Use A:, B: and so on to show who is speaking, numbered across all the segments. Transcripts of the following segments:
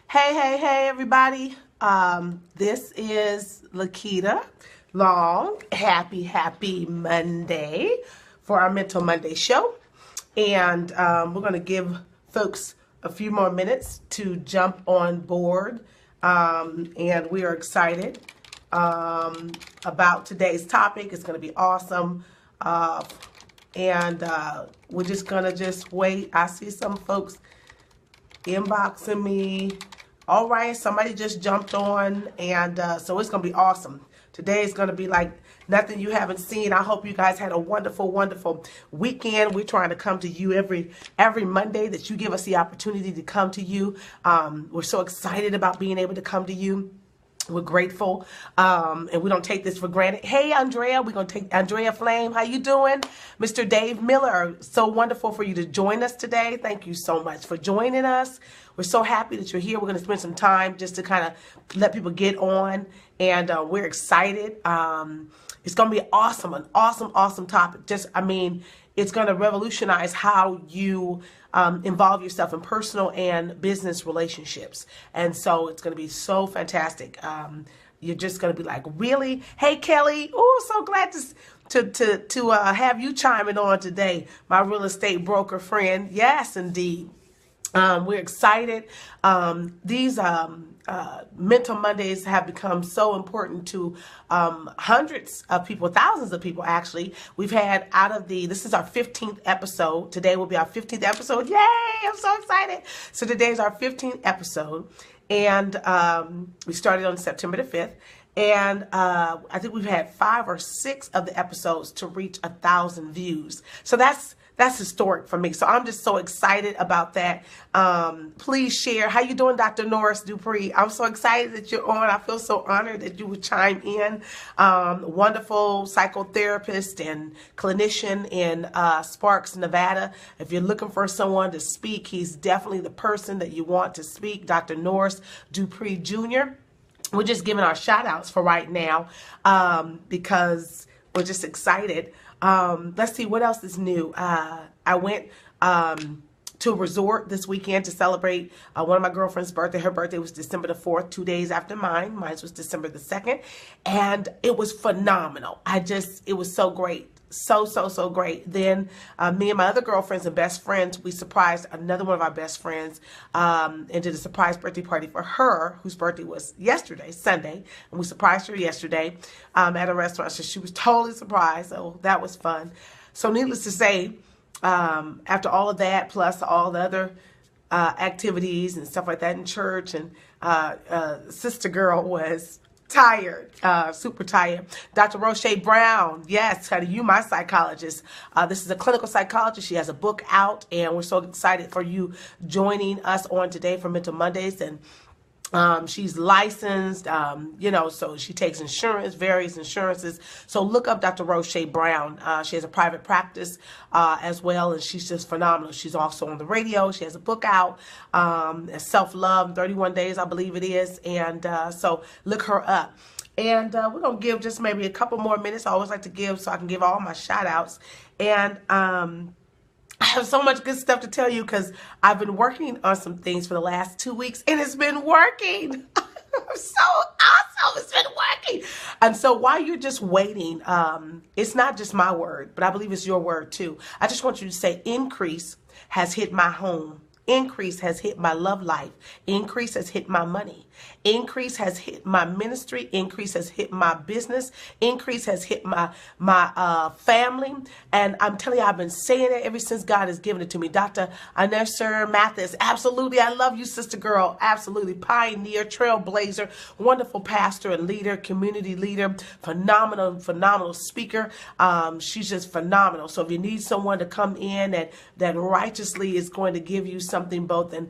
A: Hey, everybody. This is Lakita. Long, happy Monday for our Mental Monday show. And we're going to give folks a few more minutes to jump on board. And we are excited about today's topic. It's going to be awesome. And we're just going to just wait. I see some folks inboxing me. All right, somebody just jumped on, and so it's going to be awesome. Today is going to be like nothing you haven't seen. I hope you guys had a wonderful weekend. We're trying to come to you every Monday that you give us the opportunity to come to you. We're so excited about being able to come to you. We're grateful, and we don't take this for granted. Hey, Andrea, we're going to take Andrea Flame. How you doing? Mr. Dave Miller, so wonderful for you to join us today. Thank you so much for joining us. We're so happy that you're here. We're going to spend some time just to kind of let people get on, and we're excited. It's going to be awesome, an awesome topic. It's going to revolutionize how you involve yourself in personal and business relationships. And so it's going to be so fantastic. You're just going to be like, really? Hey, Kelly. Oh, so glad to have you chiming on today, my real estate broker friend. Yes, indeed. We're excited. These Mental Mondays have become so important to hundreds of people, thousands of people actually. We've had this is our 15th episode. Today will be our 15th episode. Yay! I'm so excited. So today is our 15th episode. And we started on September the 5th. And I think we've had 5 or 6 of the episodes to reach 1,000 views. So that's historic for me. So I'm just so excited about that. Please share. How you doing, Dr. Norris Dupree? I'm so excited that you're on. I feel so honored that you would chime in. Wonderful psychotherapist and clinician in Sparks, Nevada. If you're looking for someone to speak, he's definitely the person that you want to speak, Dr. Norris Dupree Jr. We're just giving our shout outs for right now because we're just excited. Let's see what else is new. I went to a resort this weekend to celebrate one of my girlfriend's birthday. Her birthday was December the 4th, 2 days after mine. Mine was December the 2nd. And it was phenomenal. It was so great. So great. Then me and my other girlfriends and best friends, we surprised another one of our best friends and did a surprise birthday party for her, whose birthday was yesterday, Sunday. And we surprised her yesterday at a restaurant. So she was totally surprised. So that was fun. So needless to say, after all of that, plus all the other activities and stuff like that in church, and sister girl was tired, super tired. Dr. Roche Brown, yes, you, my psychologist. This is a clinical psychologist. She has a book out, and we're so excited for you joining us on today for Mental Mondays. And she's licensed, so she takes various insurances. So look up Dr. Roche Brown. She has a private practice as well, and she's just phenomenal. She's also on the radio. She has a book out, Self-Love, 31 Days, I believe it is. And so look her up. And we're going to give just maybe a couple more minutes. I always like to give so I can give all my shout outs. And I have so much good stuff to tell you because I've been working on some things for the last 2 weeks, and it's been working. So awesome. It's been working. And so while you're just waiting, it's not just my word, but I believe it's your word too. I just want you to say, increase has hit my home. Increase has hit my love life. Increase has hit my money. Increase has hit my ministry. Increase has hit my business. Increase has hit my family. And I'm telling you, I've been saying it ever since God has given it to me. Dr. Anesser Mathis, absolutely. I love you, sister girl. Absolutely. Pioneer, trailblazer, wonderful pastor and leader, community leader, phenomenal speaker. She's just phenomenal. So if you need someone to come in that righteously is going to give you something both in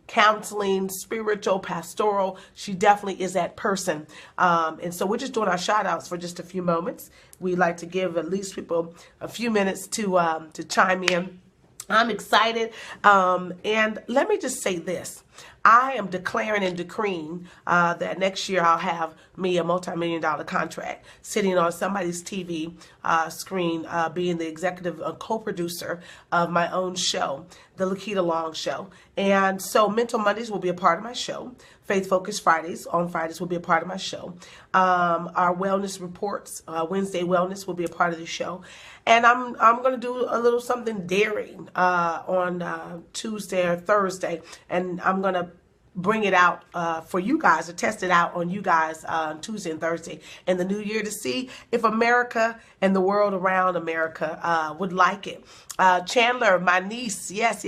A: counseling, spiritual, pastoral, she definitely is that person. And so we're just doing our shout outs for just a few moments. We like to give at least people a few minutes to chime in. I'm excited. And let me just say this. I am declaring and decreeing that next year I'll have me a multi-million-dollar contract sitting on somebody's TV screen, being the executive co-producer of my own show, the Lakita Long Show. And so Mental Mondays will be a part of my show. Faith Focus Fridays on Fridays will be a part of my show. Our wellness reports, Wednesday wellness will be a part of the show. And I'm going to do a little something daring on Tuesday or Thursday. And I'm going to bring it out for you guys, to test it out on you guys on Tuesday and Thursday in the new year to see if America and the world around America would like it. Chandler, my niece, yes.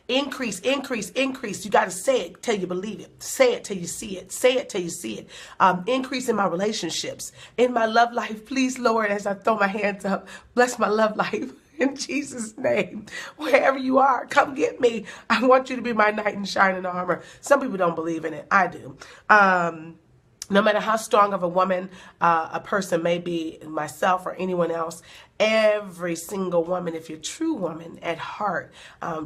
A: Increase, increase, increase. You got to say it till you believe it. Say it till you see it. Say it till you see it. Increase in my relationships, in my love life. Please, Lord, as I throw my hands up, bless my love life. In Jesus' name, wherever you are, come get me. I want you to be my knight in shining armor. Some people don't believe in it. I do. No matter how strong of a woman a person may be, myself or anyone else, every single woman, if you're a true woman at heart,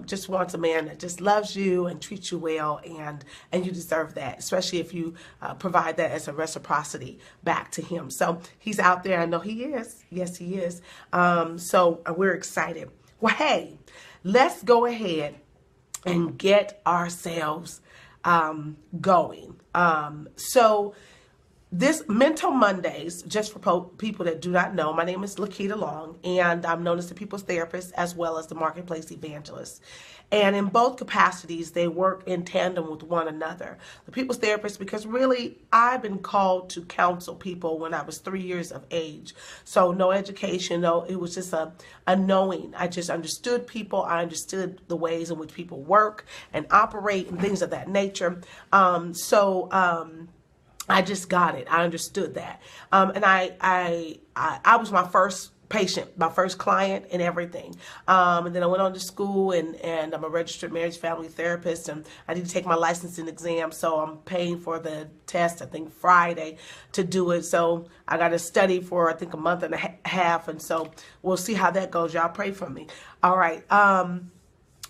A: just wants a man that just loves you and treats you well, and you deserve that, especially if you provide that as a reciprocity back to him. So he's out there. I know he is. Yes, he is. So we're excited. Well, hey, let's go ahead and get ourselves going. So this Mental Mondays, just for people that do not know, my name is Lakita Long, and I'm known as the People's Therapist as well as the Marketplace Evangelist. And in both capacities, they work in tandem with one another. The People's Therapist, because really, I've been called to counsel people when I was 3 years of age. So no education, no, it was just a knowing. I just understood people. I understood the ways in which people work and operate and things of that nature. I just got it. I understood that. And I was my first patient, my first client and everything. And then I went on to school and I'm a registered marriage family therapist, and I need to take my licensing exam. So I'm paying for the test, I think Friday, to do it. So I got to study for, I think, a month and a half. And so we'll see how that goes. Y'all pray for me. All right.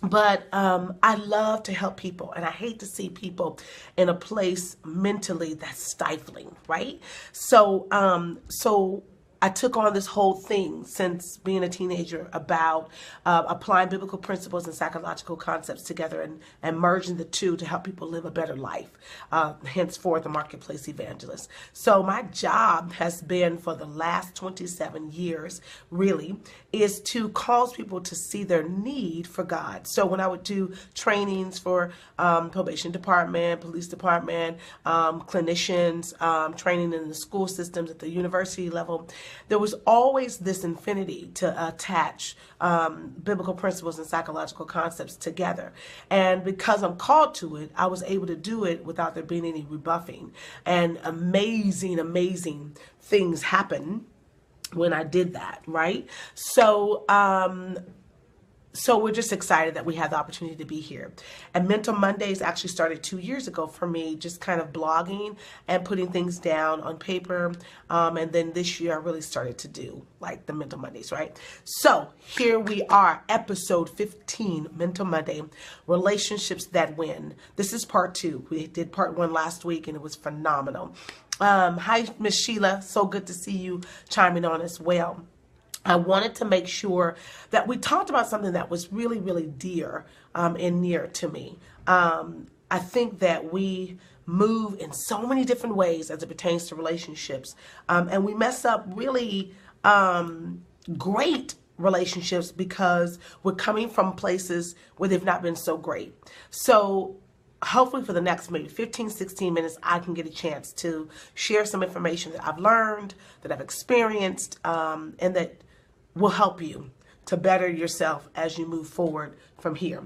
A: But I love to help people, and I hate to see people in a place mentally that's stifling, right? So I took on this whole thing since being a teenager about applying biblical principles and psychological concepts together and merging the two to help people live a better life, henceforth the Marketplace Evangelist. So my job has been for the last 27 years, really, is to cause people to see their need for God. So when I would do trainings for probation department, police department, clinicians, training in the school systems at the university level, there was always this infinity to attach biblical principles and psychological concepts together. And because I'm called to it, I was able to do it without there being any rebuffing. And amazing, amazing things happen when I did that, right? So we're just excited that we have the opportunity to be here. And Mental Mondays actually started 2 years ago for me, just kind of blogging and putting things down on paper. And then this year I really started to do like the Mental Mondays, right? So here we are, episode 15, Mental Monday, Relationships That Win. This is part 2. We did part 1 last week and it was phenomenal. Hi, Miss Sheila. So good to see you chiming on as well. I wanted to make sure that we talked about something that was really, really dear and near to me. I think that we move in so many different ways as it pertains to relationships, and we mess up really great relationships because we're coming from places where they've not been so great. So hopefully for the next maybe 15, 16 minutes, I can get a chance to share some information that I've learned, that I've experienced, and that will help you to better yourself as you move forward from here.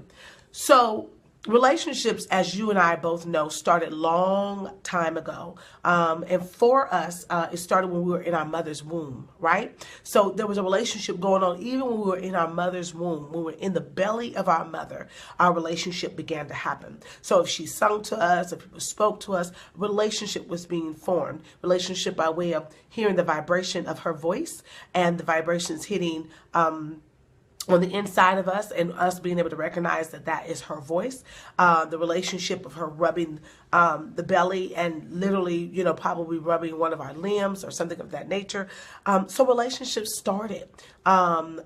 A: So relationships, as you and I both know, started long time ago. And for us, it started when we were in our mother's womb, right? So there was a relationship going on even when we were in our mother's womb. When we were in the belly of our mother, our relationship began to happen. So if she sung to us, if people spoke to us, relationship was being formed. Relationship by way of hearing the vibration of her voice and the vibrations hitting on the inside of us, and us being able to recognize that that is her voice, the relationship of her rubbing the belly and literally, you know, probably rubbing one of our limbs or something of that nature. So relationships started.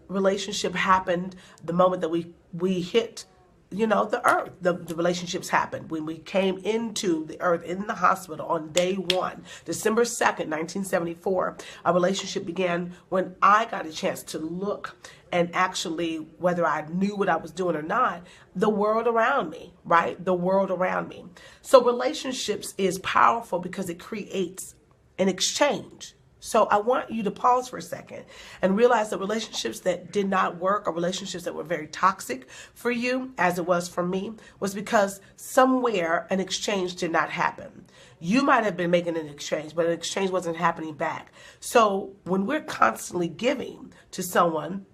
A: Relationship happened the moment that we hit, you know, the earth. The relationships happened when we came into the earth in the hospital on day 1, December 2nd, 1974. Our relationship began when I got a chance to look and actually, whether I knew what I was doing or not, the world around me, right? The world around me. So relationships is powerful because it creates an exchange. So I want you to pause for a second and realize that relationships that did not work, or relationships that were very toxic for you, as it was for me, was because somewhere an exchange did not happen. You might have been making an exchange, but an exchange wasn't happening back. So when we're constantly giving to someone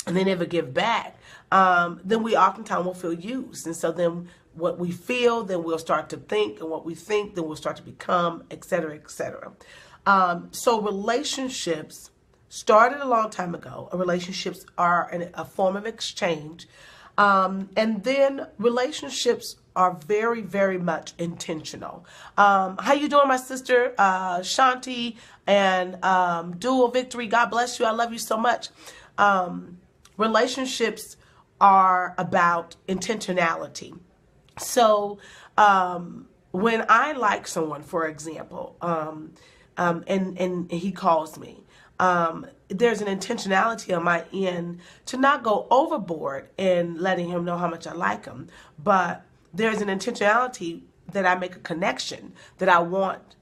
A: and they never give back, then we oftentimes will feel used. And so then what we feel, then we'll start to think, and what we think, then we'll start to become, et cetera, et cetera. So relationships started a long time ago. Relationships are a form of exchange. And then relationships are very, very much intentional. How you doing, my sister, Shanti and Dual Victory? God bless you. I love you so much. Relationships are about intentionality. So when I like someone, for example, and he calls me, there's an intentionality on my end to not go overboard in letting him know how much I like him, but there's an intentionality that I make a connection, that I want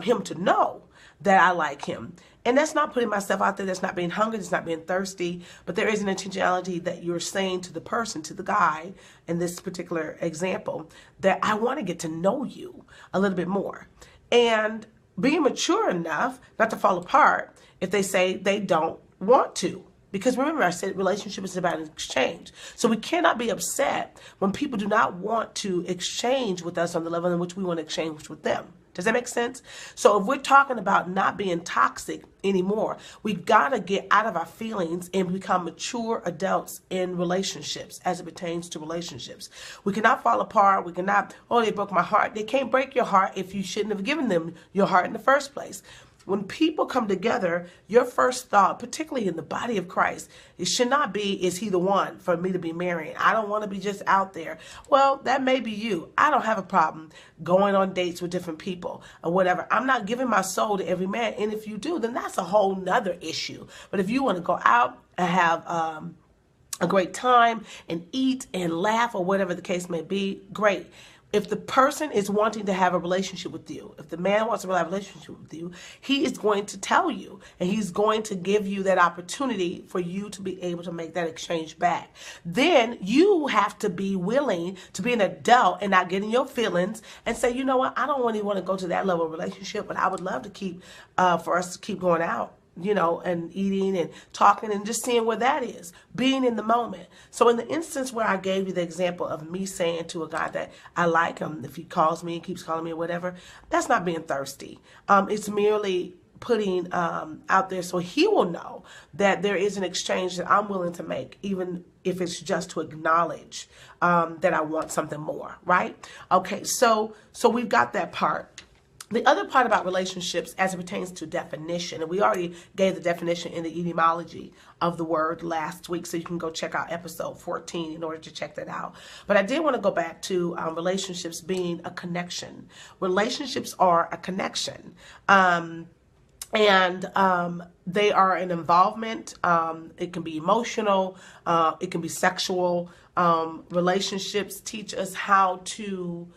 A: him to know that I like him. And that's not putting myself out there. That's not being hungry. That's not being thirsty. But there is an intentionality that you're saying to the person, to the guy, in this particular example, that I want to get to know you a little bit more. And being mature enough not to fall apart if they say they don't want to. Because remember, I said relationship is about an exchange. So we cannot be upset when people do not want to exchange with us on the level in which we want to exchange with them. Does that make sense? So if we're talking about not being toxic anymore, we've got to get out of our feelings and become mature adults in relationships as it pertains to relationships. We cannot fall apart. We cannot, oh, they broke my heart. They can't break your heart if you shouldn't have given them your heart in the first place. When people come together, your first thought, particularly in the body of Christ, it should not be, is he the one for me to be marrying? I don't want to be just out there. Well, that may be you. I don't have a problem going on dates with different people or whatever. I'm not giving my soul to every man. And if you do, then that's a whole nother issue. But if you want to go out and have a great time and eat and laugh or whatever the case may be, great. If the person is wanting to have a relationship with you, if the man wants to have a relationship with you, he is going to tell you, and he's going to give you that opportunity for you to be able to make that exchange back. Then you have to be willing to be an adult and not get in your feelings and say, you know what, I don't really want to go to that level of relationship, but I would love to keep, for us to keep going out, you know, and eating and talking and just seeing where that is, being in the moment. So in the instance where I gave you the example of me saying to a guy that I like him, if he calls me and keeps calling me or whatever, that's not being thirsty. It's merely putting out there so he will know that there is an exchange that I'm willing to make, even if it's just to acknowledge that I want something more, right? Okay, so we've got that part. The other part about relationships as it pertains to definition, and we already gave the definition in the etymology of the word last week, so you can go check out episode 14 in order to check that out. But I did want to go back to relationships being a connection. Relationships are a connection. And they are an involvement. It can be emotional. It can be sexual. Relationships teach us how to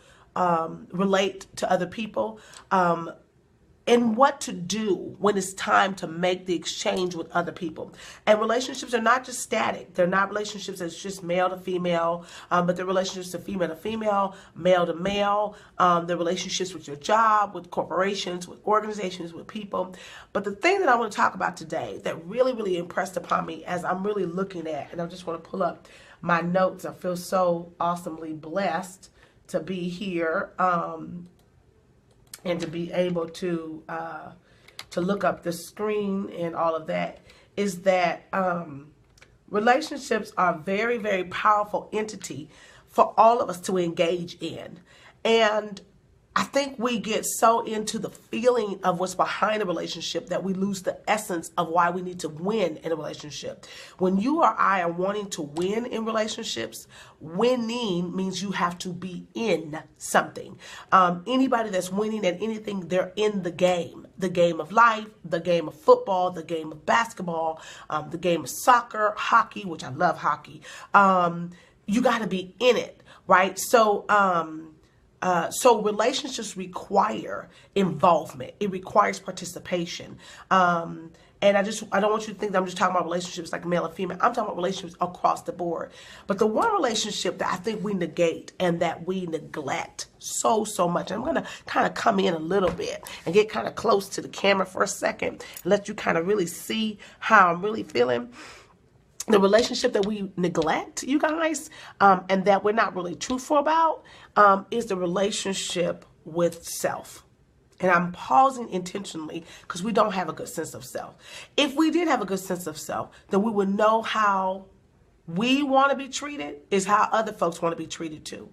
A: relate to other people, and what to do when it's time to make the exchange with other people. And relationships are not just static. They're not relationships that's just male to female, but they're relationships to female, male to male. They're relationships with your job, with corporations, with organizations, with people. But the thing that I want to talk about today that really, really impressed upon me as I'm really looking at, and I just want to pull up my notes. I feel so awesomely blessed to be here and to be able to look up the screen and all of that, is that relationships are a very, very powerful entity for all of us to engage in. And I think we get so into the feeling of what's behind a relationship that we lose the essence of why we need to win in a relationship. When you or I are wanting to win in relationships, winning means you have to be in something. Anybody that's winning at anything, they're in the game of life, the game of football, the game of basketball, the game of soccer, hockey, which I love hockey. You got to be in it, right? So relationships require involvement. It requires participation. And I don't want you to think that I'm just talking about relationships like male and female. I'm talking about relationships across the board. But the one relationship that I think we negate and that we neglect so much, and I'm going to kind of come in a little bit and get kind of close to the camera for a second and let you kind of really see how I'm really feeling. The relationship that we neglect, you guys, and that we're not really truthful about, is the relationship with self. And I'm pausing intentionally because we don't have a good sense of self. If we did have a good sense of self, then we would know how we want to be treated is how other folks want to be treated too.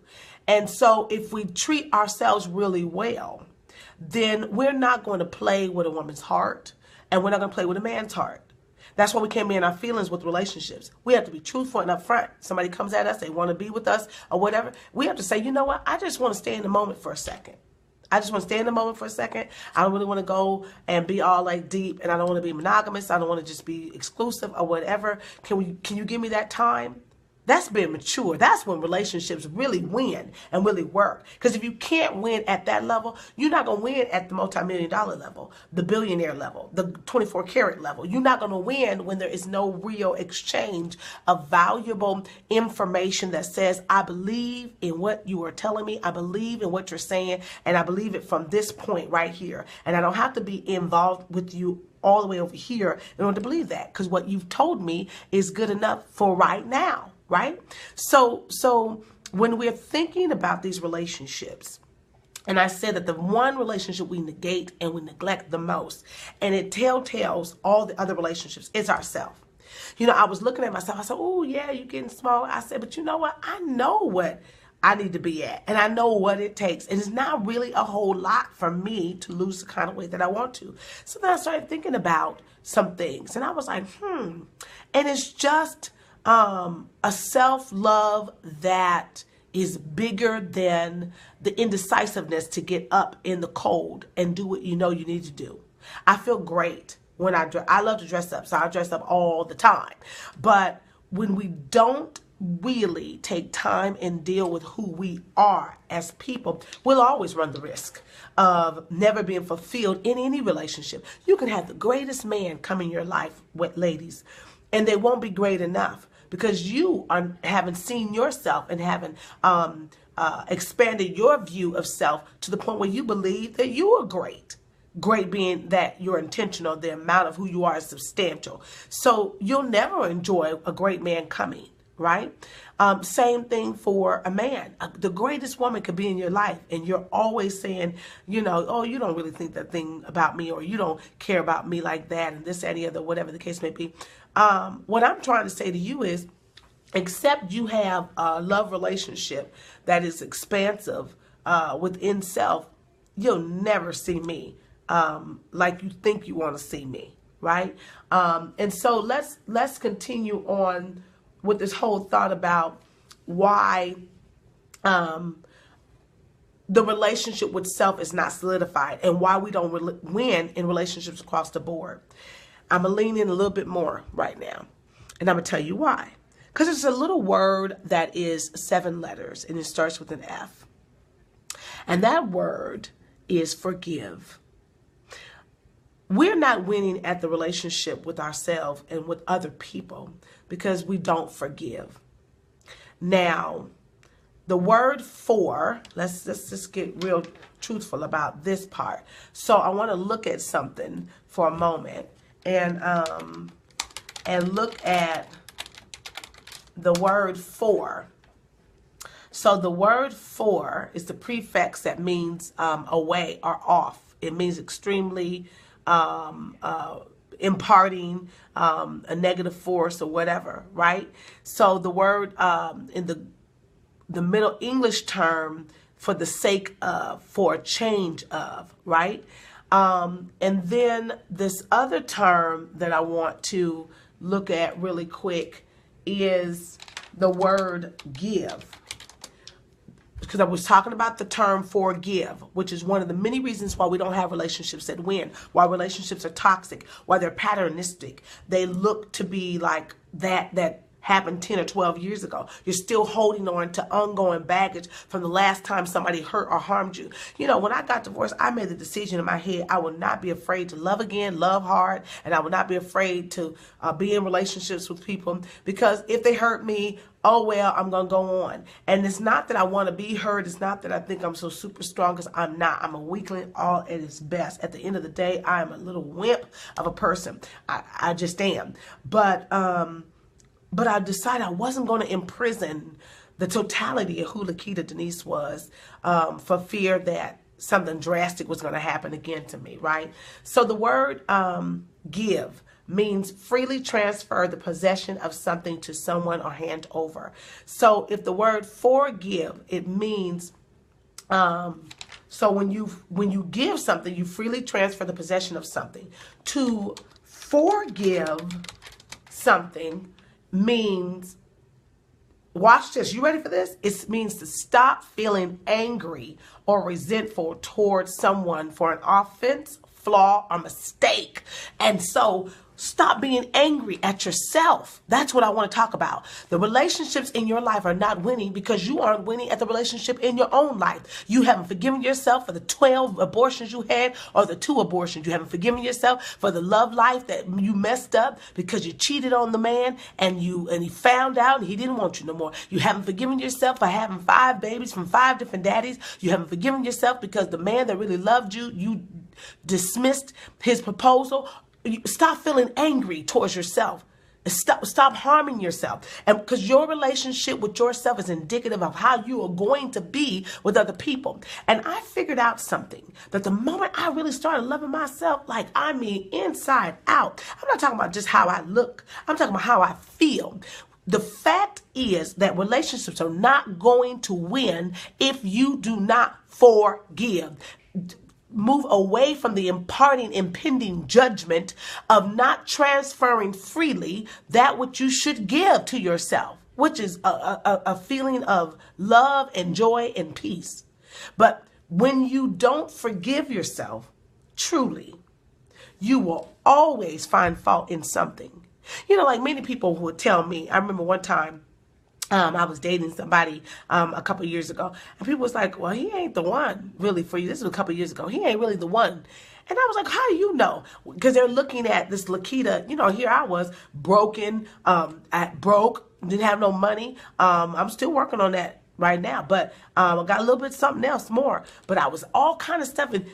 A: And so if we treat ourselves really well, then we're not going to play with a woman's heart, and we're not going to play with a man's heart. That's why we can't be in our feelings with relationships. We have to be truthful and upfront. Somebody comes at us, they want to be with us or whatever. We have to say, you know what? I just want to stay in the moment for a second. I just want to stay in the moment for a second. I don't really want to go and be all like deep, and I don't want to be monogamous. I don't want to just be exclusive or whatever. Can you give me that time? That's being mature. That's when relationships really win and really work. Because if you can't win at that level, you're not going to win at the multi-million-dollar level, the billionaire level, the 24-karat level. You're not going to win when there is no real exchange of valuable information that says, I believe in what you are telling me. I believe in what you're saying. And I believe it from this point right here. And I don't have to be involved with you all the way over here in order to believe that. Because what you've told me is good enough for right now. Right? So when we're thinking about these relationships, and I said that the one relationship we negate and we neglect the most, and it telltales all the other relationships, is ourselves. You know, I was looking at myself. I said, oh, yeah, you're getting smaller. I said, but you know what? I know what I need to be at, and I know what it takes. And it's not really a whole lot for me to lose the kind of weight that I want to. So then I started thinking about some things, and I was like, and it's just a self-love that is bigger than the indecisiveness to get up in the cold and do what you know you need to do. I feel great when I love to dress up, so I dress up all the time. But when we don't really take time and deal with who we are as people, we'll always run the risk of never being fulfilled in any relationship. You can have the greatest man come in your life, with ladies, and they won't be great enough. Because you haven't seen yourself and haven't expanded your view of self to the point where you believe that you are great. Great being that you're intentional, the amount of who you are is substantial. So you'll never enjoy a great man coming, right? Same thing for a man. The greatest woman could be in your life, and you're always saying, you know, oh, you don't really think that thing about me, or you don't care about me like that, and this, and the other, whatever the case may be. What I'm trying to say to you is, except you have a love relationship that is expansive within self, you'll never see me like you think you want to see me, right? And so let's continue on with this whole thought about why the relationship with self is not solidified and why we don't win in relationships across the board. I'm going to lean in a little bit more right now, and I'm going to tell you why. Because it's a little word that is 7 letters, and it starts with an F. And that word is forgive. We're not winning at the relationship with ourselves and with other people because we don't forgive. Now, the word for, let's just get real truthful about this part. So I want to look at something for a moment and look at the word for. So the word for is the prefix that means away or off. It means extremely, it imparting a negative force or whatever, right? So the word in the Middle English term, for the sake of, for a change of, right? And then this other term that I want to look at really quick is the word give. Because I was talking about the term forgive, which is one of the many reasons why we don't have relationships that win, why relationships are toxic, why they're patternistic. They look to be like that happened 10 or 12 years ago. You're still holding on to ongoing baggage from the last time somebody hurt or harmed you. You know, when I got divorced, I made the decision in my head, I would not be afraid to love again, love hard, and I would not be afraid to be in relationships with people, because if they hurt me, oh well, I'm going to go on. And it's not that I want to be hurt. It's not that I think I'm so super strong, because I'm not. I'm a weakling all at its best. At the end of the day, I am a little wimp of a person. I just am. But I decided I wasn't going to imprison the totality of who Lakita Denise was for fear that something drastic was going to happen again to me, right? So the word give means freely transfer the possession of something to someone or hand over. So if the word forgive, it means, so when you give something, you freely transfer the possession of something. To forgive something means, watch this, you ready for this? It means to stop feeling angry or resentful towards someone for an offense, flaw, or mistake. And so stop being angry at yourself. That's what I want to talk about. The relationships in your life are not winning because you aren't winning at the relationship in your own life. You haven't forgiven yourself for the 12 abortions you had or the 2 abortions. You haven't forgiven yourself for the love life that you messed up because you cheated on the man and he found out and he didn't want you no more. You haven't forgiven yourself for having 5 babies from 5 different daddies. You haven't forgiven yourself because the man that really loved you, you dismissed his proposal. Stop feeling angry towards yourself. Stop harming yourself. And because your relationship with yourself is indicative of how you are going to be with other people. And I figured out something, that the moment I really started loving myself, like, I mean, inside out, I'm not talking about just how I look. I'm talking about how I feel. The fact is that relationships are not going to win if you do not forgive. Move away from the impending judgment of not transferring freely that which you should give to yourself, which is a feeling of love and joy and peace. But when you don't forgive yourself truly, you will always find fault in something. You know, like many people would tell me, I remember one time, I was dating somebody a couple years ago, and people was like, well, he ain't the one really for you. This was a couple years ago. He ain't really the one. And I was like, how do you know? Because they're looking at this Lakita, you know, here I was broken, broke, didn't have no money. I'm still working on that right now, but I got a little bit something else more. But I was all kind of stuff, and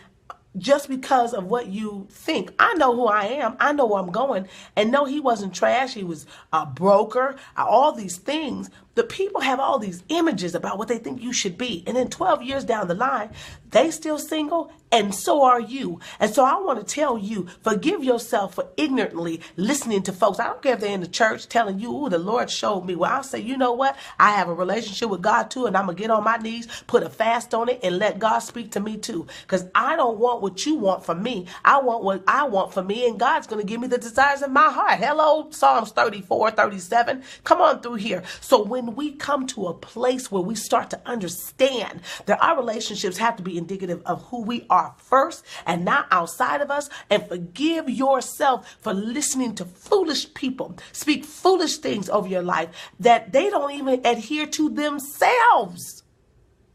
A: just because of what you think. I know who I am. I know where I'm going. And no, he wasn't trash. He was a broker, all these things. The people have all these images about what they think you should be. And then 12 years down the line, they still single, and so are you. And so I want to tell you, forgive yourself for ignorantly listening to folks. I don't care if they're in the church telling you, ooh, the Lord showed me. Well, I'll say, you know what? I have a relationship with God too, and I'm going to get on my knees, put a fast on it, and let God speak to me too. Because I don't want what you want from me. I want what I want for me, and God's going to give me the desires of my heart. Hello, Psalms 34, 37. Come on through here. So when we come to a place where we start to understand that our relationships have to be indicative of who we are first and not outside of us, and forgive yourself for listening to foolish people speak foolish things over your life that they don't even adhere to themselves.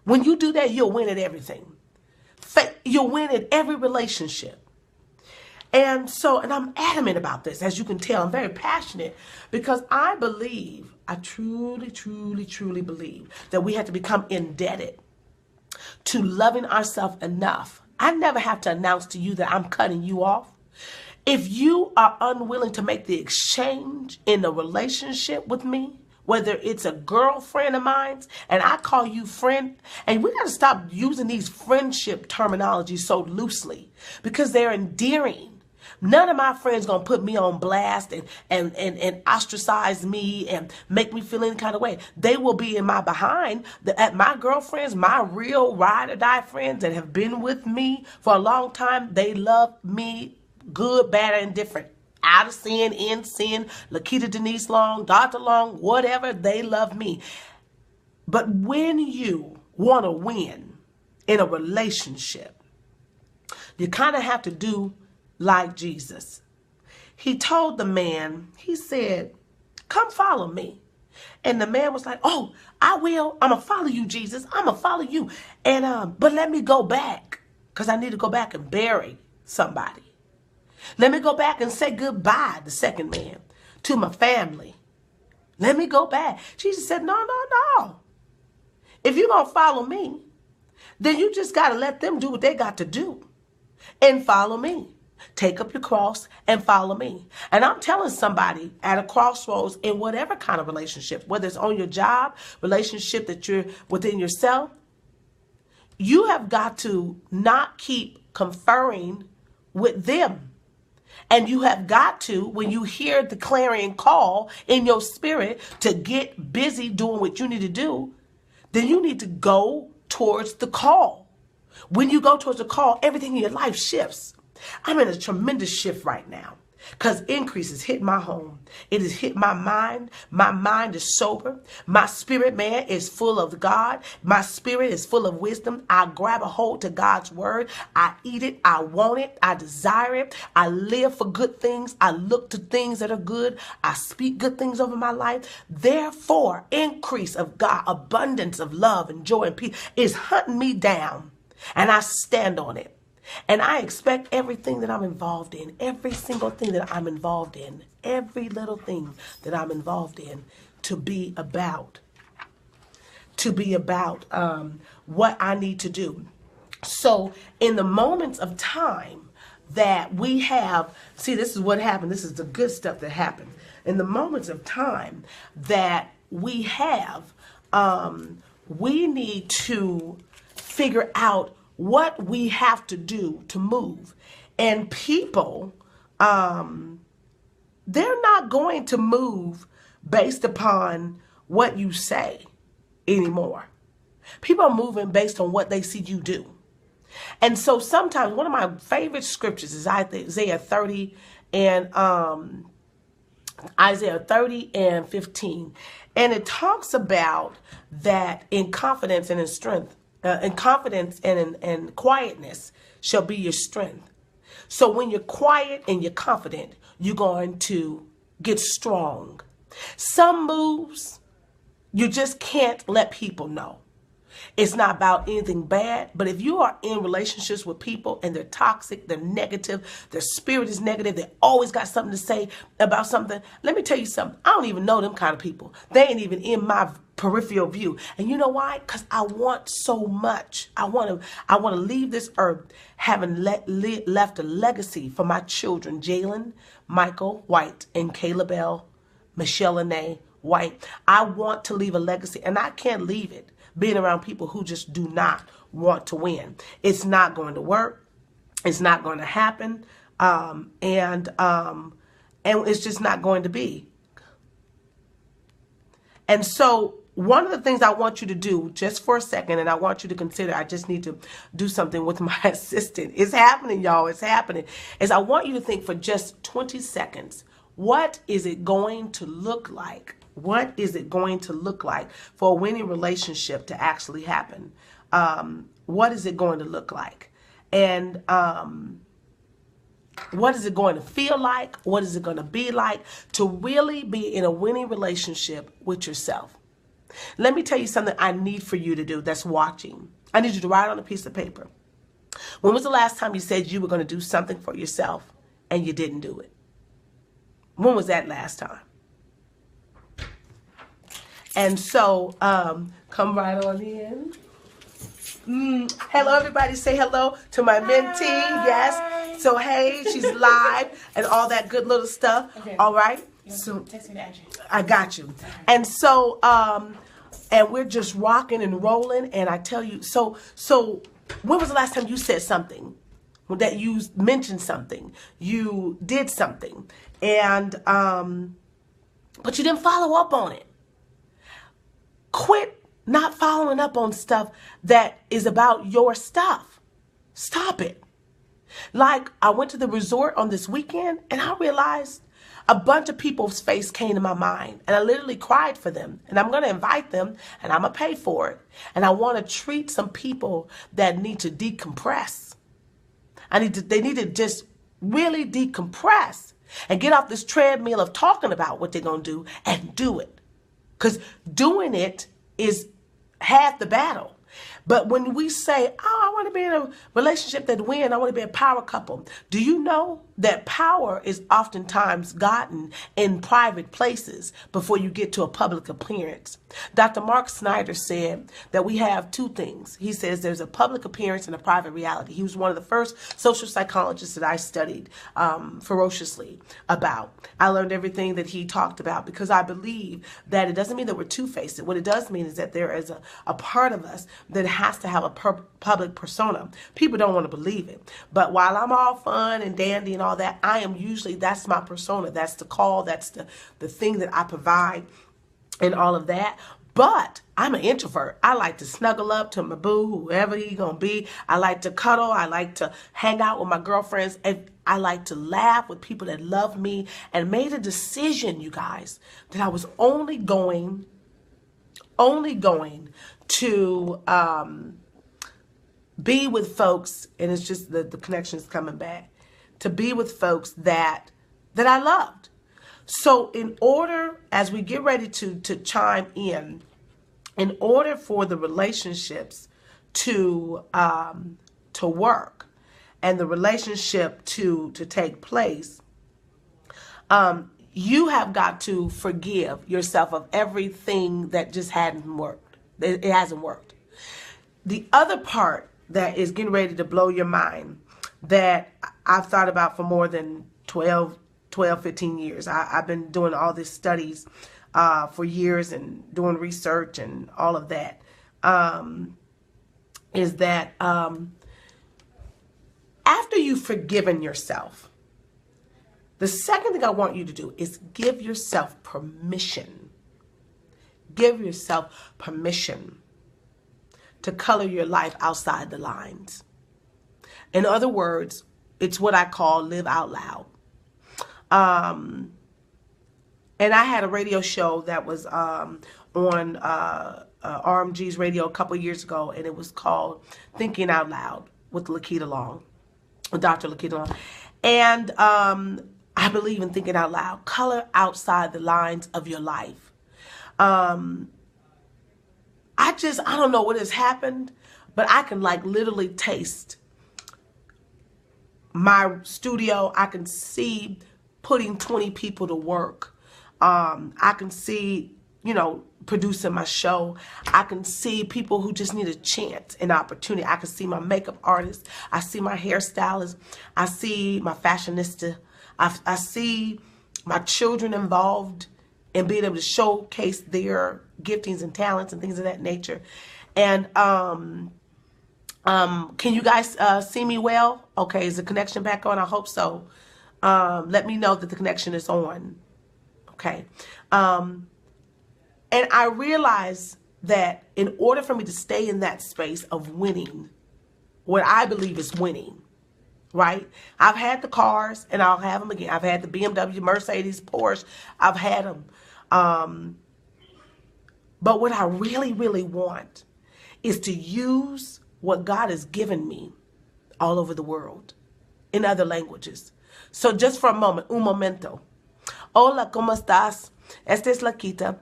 A: When you do that, you'll win at everything. You'll win at every relationship. And I'm adamant about this. As you can tell, I'm very passionate because I truly, truly, truly believe that we have to become indebted to loving ourselves enough. I never have to announce to you that I'm cutting you off. If you are unwilling to make the exchange in a relationship with me, whether it's a girlfriend of mine and I call you friend, and we got to stop using these friendship terminologies so loosely because they're endearing. None of my friends gonna put me on blast and ostracize me and make me feel any kind of way. They will be in my behind. At my girlfriends, my real ride or die friends that have been with me for a long time, they love me good, bad, and indifferent. Out of sin, in sin, Lakita, Denise Long, Dr. Long, whatever, they love me. But when you want to win in a relationship, you kind of have to do like Jesus. He told the man, he said, come follow me. And the man was like, oh, I will. I'm going to follow you, Jesus. I'm going to follow you. And but let me go back, because I need to go back and bury somebody. Let me go back and say goodbye, the second man, to my family. Let me go back. Jesus said, no, no, no. If you're going to follow me, then you just got to let them do what they got to do and follow me. Take up your cross and follow me. And I'm telling somebody at a crossroads in whatever kind of relationship, whether it's on your job, relationship that you're within yourself, you have got to not keep conferring with them. And you have got to, when you hear the clarion call in your spirit to get busy doing what you need to do, then you need to go towards the call. When you go towards the call, everything in your life shifts. I'm in a tremendous shift right now because increase has hit my home. It has hit my mind. My mind is sober. My spirit, man, is full of God. My spirit is full of wisdom. I grab a hold to God's word. I eat it. I want it. I desire it. I live for good things. I look to things that are good. I speak good things over my life. Therefore, increase of God, abundance of love and joy and peace is hunting me down, and I stand on it. And I expect everything that I'm involved in, every single thing that I'm involved in, every little thing that I'm involved in to be about what I need to do. So in the moments of time that we have, see, this is what happened. This is the good stuff that happened. In the moments of time that we have, we need to figure out what we have to do to move. And people, they're not going to move based upon what you say anymore. People are moving based on what they see you do. And so sometimes one of my favorite scriptures is Isaiah 30 and 15. And it talks about that in confidence and in strength. And confidence and in quietness shall be your strength. So when you're quiet and you're confident, you're going to get strong. Some moves, you just can't let people know. It's not about anything bad, but if you are in relationships with people and they're toxic, they're negative, their spirit is negative, they always got something to say about something, let me tell you something. I don't even know them kind of people. They ain't even in my peripheral view. And you know why? Because I want so much. I want to leave this earth having left a legacy for my children, Jalen, Michael White, and Caleb L, Michelle Anae White. I want to leave a legacy, and I can't leave it being around people who just do not want to win. It's not going to work. It's not going to happen. And it's just not going to be. And so one of the things I want you to do just for a second, and I want you to consider, I just need to do something with my assistant. It's happening, y'all. It's happening. Is I want you to think for just 20 seconds, what is it going to look like? What is it going to look like for a winning relationship to actually happen? What is it going to look like? And what is it going to feel like? What is it going to be like to really be in a winning relationship with yourself? Let me tell you something I need for you to do that's watching. I need you to write on a piece of paper. When was the last time you said you were going to do something for yourself and you didn't do it? When was that last time? And so, come right on in. Hello, everybody. Say hello to my mentee. Yes. So, hey, she's live and all that good little stuff. Okay. All right. So, text me the address. I got you. And so, and we're just rocking and rolling. And I tell you, so when was the last time you said something that you mentioned something, you did something, and but you didn't follow up on it. Quit not following up on stuff that is about your stuff. Stop it. Like, I went to the resort on this weekend and I realized a bunch of people's face came to my mind, and I literally cried for them, and I'm going to invite them and I'm going to pay for it. And I want to treat some people that need to decompress. They need to just really decompress and get off this treadmill of talking about what they're going to do and do it. Because doing it is half the battle. But when we say, oh, I want to be in a relationship that wins, I want to be a power couple. Do you know that power is oftentimes gotten in private places before you get to a public appearance? Dr. Mark Snyder said that we have two things. He says there's a public appearance and a private reality. He was one of the first social psychologists that I studied ferociously about. I learned everything that he talked about because I believe that it doesn't mean that we're two-faced. What it does mean is that there is a part of us that has to have a public persona. People don't want to believe it. But while I'm all fun and dandy and all that, I am usually, that's my persona. That's the call. That's the thing that I provide and all of that. But I'm an introvert. I like to snuggle up to my boo, whoever he gonna be. I like to cuddle. I like to hang out with my girlfriends. And I like to laugh with people that love me, and made a decision, you guys, that I was only going to be with folks, and it's just the connection's coming back, to be with folks that I loved. So in order, as we get ready to chime in order for the relationships to work and the relationship to take place, you have got to forgive yourself of everything that just hadn't worked. It hasn't worked. The other part that is getting ready to blow your mind, that I've thought about for more than 12, 15 years. I've been doing all these studies for years and doing research and all of that, is that after you've forgiven yourself, the second thing I want you to do is give yourself permission. Give yourself permission to color your life outside the lines. In other words, it's what I call live out loud. And I had a radio show that was on RMG's radio a couple years ago, and it was called Thinking Out Loud with Lakita Long, with Dr. Lakita Long. And I believe in thinking out loud. Color outside the lines of your life. I don't know what has happened, but I can like literally taste my studio. I can see putting 20 people to work. I can see, producing my show. I can see people who just need a chance, an opportunity. I can see my makeup artist. I see my hairstylist. I see my fashionista. I see my children involved in being able to showcase their giftings and talents and things of that nature. And can you guys see me well? Okay, is the connection back on? I hope so. Let me know that the connection is on. Okay. And I realize that in order for me to stay in that space of winning, what I believe is winning, right? I've had the cars and I'll have them again. I've had the BMW, Mercedes, Porsche. I've had them. But what I really, really want is to use what God has given me all over the world in other languages. So just for a moment, un momento. Hola, ¿cómo estás? Este es Lakita.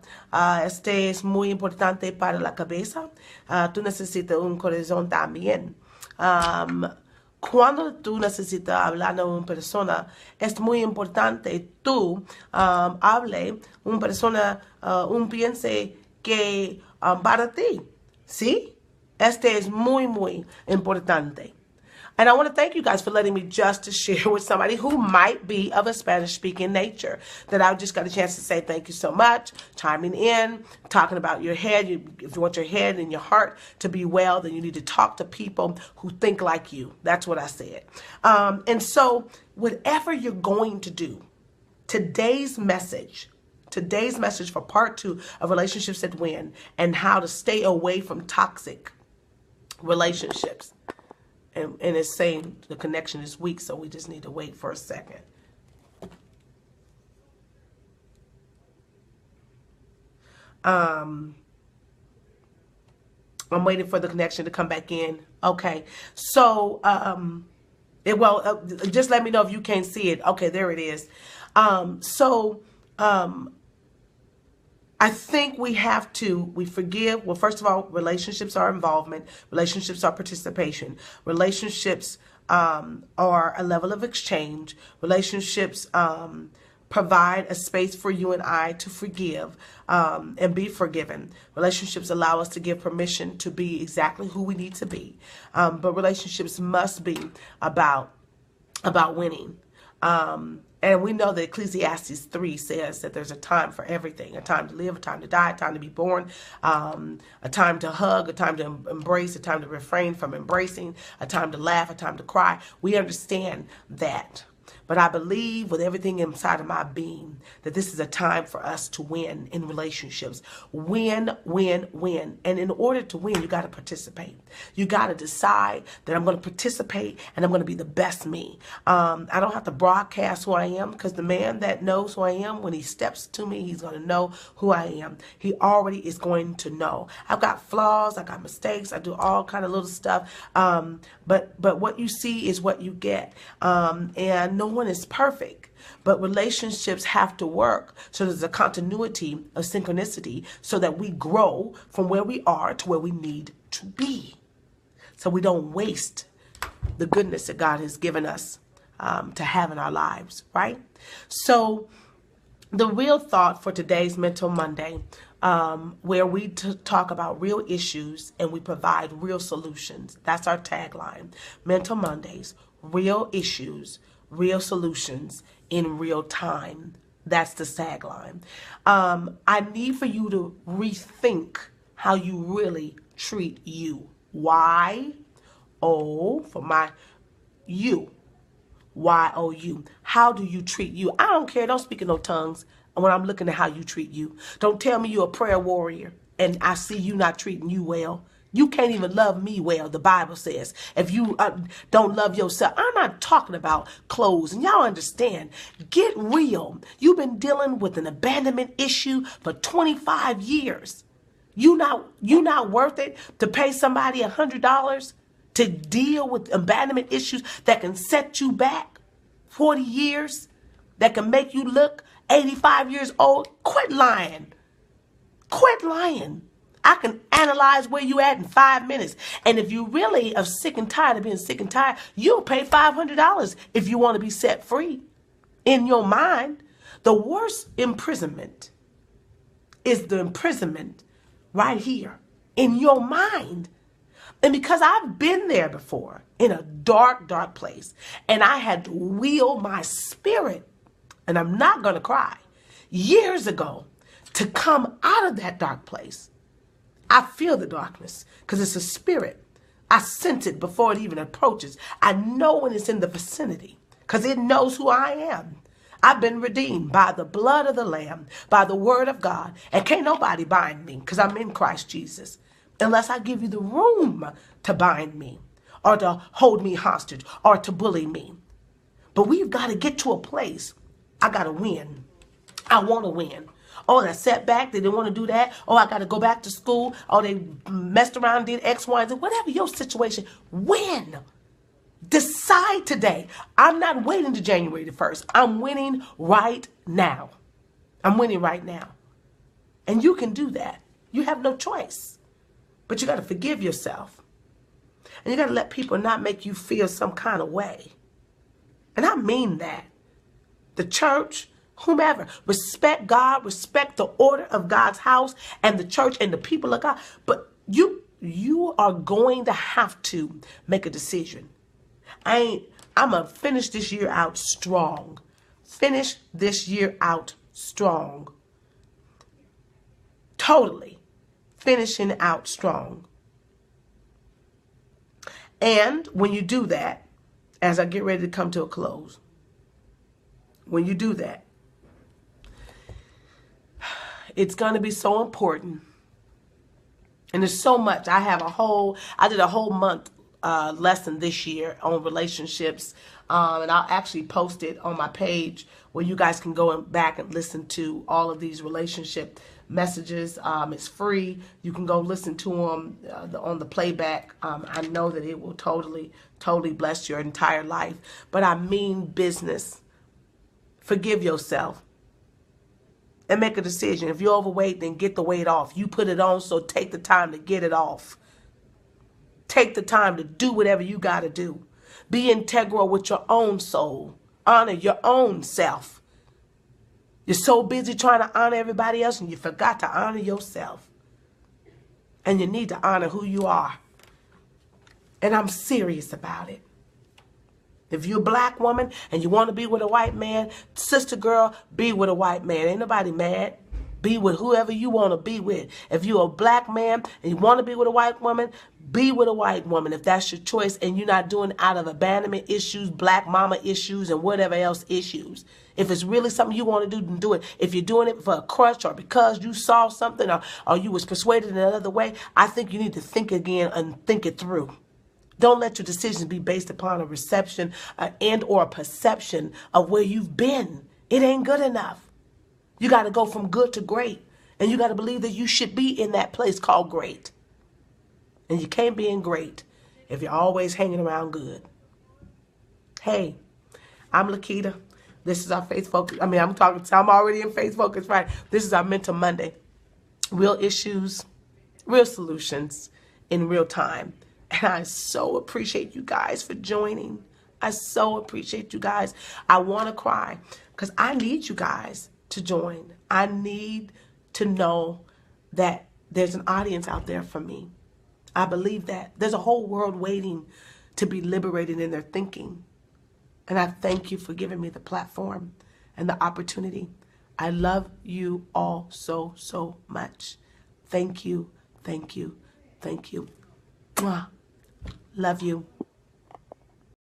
A: Este es muy importante para la cabeza. Tú necesitas un corazón también. Cuando tú necesitas hablar a una persona, es muy importante tú hable una persona, piense que para ti. ¿Sí? Este es muy, muy importante. And I want to thank you guys for letting me just to share with somebody who might be of a Spanish-speaking nature, that I just got a chance to say thank you so much, chiming in, talking about your head. If you want your head and your heart to be well, then you need to talk to people who think like you. That's what I said. And so whatever you're going to do, today's message for part 2 of Relationships That Win, and how to stay away from toxic relationships. And it's saying the connection is weak, so we just need to wait for a second. I'm waiting for the connection to come back in. Okay, so just let me know if you can't see it. Okay, there it is. I think we forgive. Well, first of all, relationships are involvement. Relationships are participation. Relationships are a level of exchange. Relationships provide a space for you and I to forgive and be forgiven. Relationships allow us to give permission to be exactly who we need to be. But relationships must be about winning. And we know that Ecclesiastes 3 says that there's a time for everything, a time to live, a time to die, a time to be born, a time to hug, a time to embrace, a time to refrain from embracing, a time to laugh, a time to cry. We understand that. But I believe with everything inside of my being that this is a time for us to win in relationships. Win, win, win. And in order to win, you got to participate. You got to decide that I'm going to participate and I'm going to be the best me. I don't have to broadcast who I am, because the man that knows who I am, when he steps to me, he's going to know who I am. He already is going to know. I've got flaws. I got mistakes. I do all kind of little stuff. But what you see is what you get. And no one is perfect, but relationships have to work. So there's a continuity of synchronicity so that we grow from where we are to where we need to be. So we don't waste the goodness that God has given us to have in our lives, right? So the real thought for today's Mental Monday, where we talk about real issues and we provide real solutions. That's our tagline. Mental Mondays, real issues, real solutions in real time. That's the tagline. I need for you to rethink how you really treat you. Why? O for my you. Y-O-U. How do you treat you? I don't care. Don't speak in no tongues when I'm looking at how you treat you. Don't tell me you're a prayer warrior and I see you not treating you well. You can't even love me well, the Bible says. If you don't love yourself. I'm not talking about clothes. And y'all understand. Get real. You've been dealing with an abandonment issue for 25 years. You not worth it to pay somebody $100 to deal with abandonment issues that can set you back 40 years, that can make you look 85 years old. Quit lying. Quit lying. I can analyze where you at in 5 minutes. And if you really are sick and tired of being sick and tired, you'll pay $500 if you want to be set free. In your mind, the worst imprisonment is the imprisonment right here in your mind. And because I've been there before in a dark, dark place, and I had to wheel my spirit, and I'm not going to cry, years ago to come out of that dark place. I feel the darkness because it's a spirit. I sense it before it even approaches. I know when it's in the vicinity because it knows who I am. I've been redeemed by the blood of the Lamb, by the word of God. And can't nobody bind me because I'm in Christ Jesus. Unless I give you the room to bind me or to hold me hostage or to bully me. But we've got to get to a place. I got to win. I want to win. Oh, that setback, they didn't want to do that. Oh, I got to go back to school. Oh, they messed around, did X, Y, and Z. Whatever your situation, win. Decide today. I'm not waiting to January the 1st. I'm winning right now. I'm winning right now. And you can do that. You have no choice. But you got to forgive yourself. And you got to let people not make you feel some kind of way. And I mean that. The church, whomever, respect God, respect the order of God's house and the church and the people of God. But you are going to have to make a decision. I'm going to finish this year out strong. Finish this year out strong. Totally finishing out strong. And when you do that, as I get ready to come to a close, when you do that, it's going to be so important. And there's so much. I did a whole month lesson this year on relationships. And I'll actually post it on my page where you guys can go back and listen to all of these relationship messages. It's free. You can go listen to them on the playback. I know that it will totally bless your entire life. But I mean business. Forgive yourself. And make a decision. If you're overweight, then get the weight off. You put it on, so take the time to get it off. Take the time to do whatever you got to do. Be integral with your own soul. Honor your own self. You're so busy trying to honor everybody else and you forgot to honor yourself. And you need to honor who you are. And I'm serious about it. If you're a black woman and you want to be with a white man, sister girl, be with a white man. Ain't nobody mad. Be with whoever you want to be with. If you're a black man and you want to be with a white woman, be with a white woman if that's your choice and you're not doing it out of abandonment issues, black mama issues, and whatever else issues. If it's really something you want to do, then do it. If you're doing it for a crush or because you saw something or you was persuaded in another way, I think you need to think again and think it through. Don't let your decisions be based upon a reception and or a perception of where you've been. It ain't good enough. You got to go from good to great. And you got to believe that you should be in that place called great. And you can't be in great if you're always hanging around good. Hey, I'm Lakita. This is our Faith Focus. I'm already in Faith Focus Friday. This is our Mental Monday. Real issues, real solutions in real time. And I so appreciate you guys for joining. I so appreciate you guys. I want to cry because I need you guys to join. I need to know that there's an audience out there for me. I believe that. There's a whole world waiting to be liberated in their thinking. And I thank you for giving me the platform and the opportunity. I love you all so, so much. Thank you, thank you, thank you. Mwah. Love you.